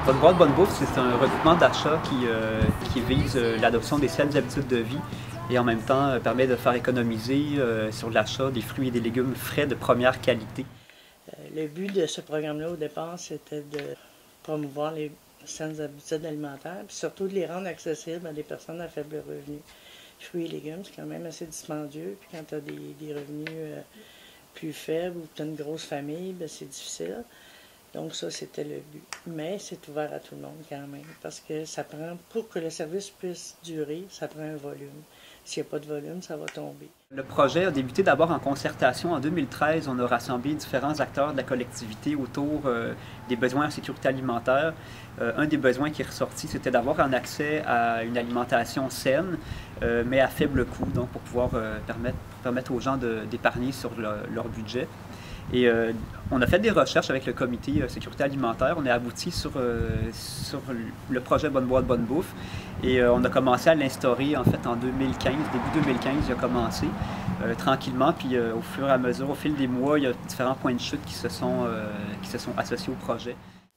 Bonne boîte, bonne bouffe, c'est un regroupement d'achats qui vise l'adoption des saines habitudes de vie et en même temps permet de faire économiser sur l'achat des fruits et des légumes frais de première qualité. Le but de ce programme-là au départ, c'était de promouvoir les saines habitudes alimentaires, puis surtout de les rendre accessibles à des personnes à faible revenu. Fruits et légumes, c'est quand même assez dispendieux, puis quand tu as des revenus plus faibles ou tu as une grosse famille, c'est difficile. Donc ça, c'était le but. Mais c'est ouvert à tout le monde quand même, parce que ça prend, pour que le service puisse durer, ça prend un volume. S'il n'y a pas de volume, ça va tomber. Le projet a débuté d'abord en concertation. En 2013, on a rassemblé différents acteurs de la collectivité autour des besoins en sécurité alimentaire. Un des besoins qui est ressorti, c'était d'avoir un accès à une alimentation saine, mais à faible coût, donc pour pouvoir permettre aux gens d'épargner sur leur budget. Et on a fait des recherches avec le comité sécurité alimentaire. On a abouti sur le projet Bonne boîte, bonne bouffe. Et on a commencé à l'instaurer en fait en 2015, début 2015, il a commencé tranquillement. Puis au fur et à mesure, au fil des mois, il y a différents points de chute qui se sont associés au projet.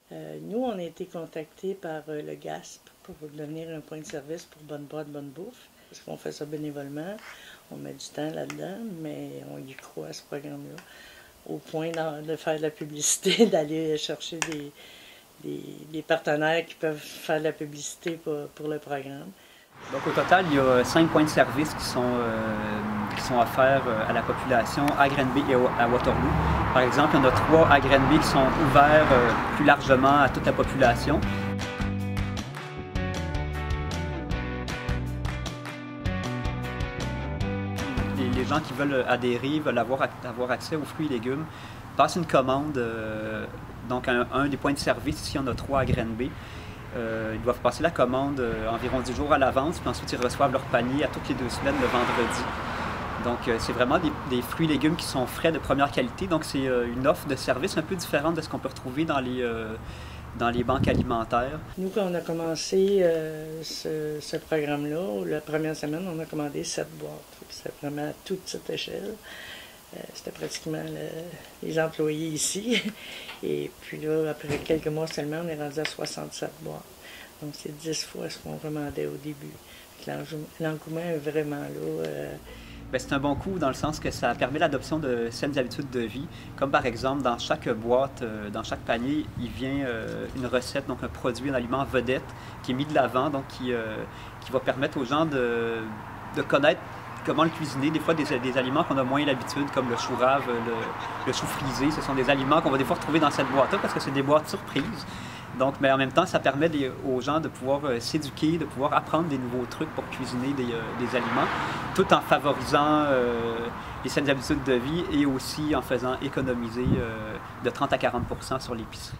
Nous, on a été contactés par le GASP pour devenir un point de service pour Bonne boîte, bonne bouffe. Parce qu'on fait ça bénévolement. On met du temps là-dedans, mais on y croit à ce programme-là. Au point de faire de la publicité, d'aller chercher des partenaires qui peuvent faire de la publicité pour le programme. Donc au total, il y a 5 points de service qui sont offerts à la population à Granby et à Waterloo. Par exemple, il y en a 3 à Granby qui sont ouverts plus largement à toute la population. Les gens qui veulent adhérer, veulent avoir accès aux fruits et légumes, passent une commande, donc un des points de service, ici il y en a 3 à Granby. Ils doivent passer la commande environ 10 jours à l'avance, puis ensuite ils reçoivent leur panier à toutes les 2 semaines le vendredi. Donc c'est vraiment des fruits et légumes qui sont frais de première qualité, donc c'est une offre de service un peu différente de ce qu'on peut retrouver dans les banques alimentaires. Nous, quand on a commencé ce programme-là, la première semaine, on a commandé 7 boîtes. C'était vraiment à toute petite échelle. C'était pratiquement les employés ici. Et puis là, après quelques mois seulement, on est rendu à 67 boîtes. Donc c'est 10 fois ce qu'on commandait au début. L'engouement est vraiment là. C'est un bon coup dans le sens que ça permet l'adoption de saines habitudes de vie. Comme par exemple, dans chaque boîte, dans chaque panier, il vient une recette, donc un produit, un aliment vedette qui est mis de l'avant, donc qui va permettre aux gens de connaître comment le cuisiner. Des fois, des aliments qu'on a moins l'habitude, comme le chou rave, le chou frisé, ce sont des aliments qu'on va des fois retrouver dans cette boîte-là parce que c'est des boîtes surprises. Donc, mais en même temps, ça permet aux gens de pouvoir s'éduquer, de pouvoir apprendre des nouveaux trucs pour cuisiner des aliments, tout en favorisant les saines habitudes de vie et aussi en faisant économiser de 30 à 40% sur l'épicerie.